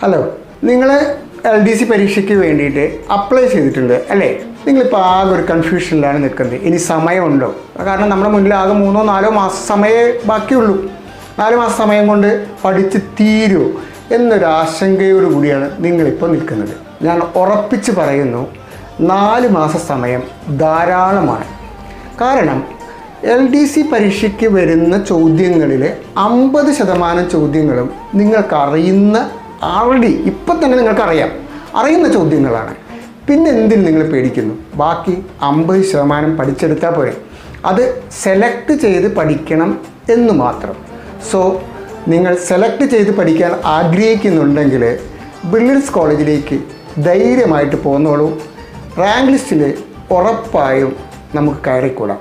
Hello, നിങ്ങൾ LDC പരീക്ഷയ്ക്ക് വേണ്ടിയിട്ട് അപ്ലൈ ചെയ്തിട്ടുണ്ട് അല്ലേ? നിങ്ങളിപ്പോൾ ആകെ ഒരു കൺഫ്യൂഷനിലാണ് നിൽക്കുന്നത്. ഇനി സമയമുണ്ടോ? കാരണം നമ്മുടെ മുന്നിൽ ആകെ 3-4 മാസം സമയമേ ബാക്കിയുള്ളൂ. 4 മാസം സമയം കൊണ്ട് പഠിച്ച് തീരുമോ എന്നൊരു ആശങ്കയോടു കൂടിയാണ് നിങ്ങളിപ്പോൾ നിൽക്കുന്നത്. ഞാൻ ഉറപ്പിച്ച് പറയുന്നു, 4 മാസ സമയം ധാരാളമാണ്. കാരണം LDC പരീക്ഷയ്ക്ക് വരുന്ന ചോദ്യങ്ങളിൽ 50% ചോദ്യങ്ങളും നിങ്ങൾക്കറിയുന്ന ആൾറെഡി ഇപ്പം തന്നെ അറിയുന്ന ചോദ്യങ്ങളാണ്. പിന്നെ എന്തിന് നിങ്ങൾ പേടിക്കുന്നു? ബാക്കി 50% പഠിച്ചെടുത്താൽ പോരെ. അത് സെലക്ട് ചെയ്ത് പഠിക്കണം എന്ന് മാത്രം. സോ നിങ്ങൾ സെലക്ട് ചെയ്ത് പഠിക്കാൻ ആഗ്രഹിക്കുന്നുണ്ടെങ്കിൽ ബ്രില്യൻസ് കോളേജിലേക്ക് ധൈര്യമായിട്ട് പോന്നോളൂ. റാങ്ക് ലിസ്റ്റിൽ ഉറപ്പായും നമുക്ക് കയറിക്കൂടാം.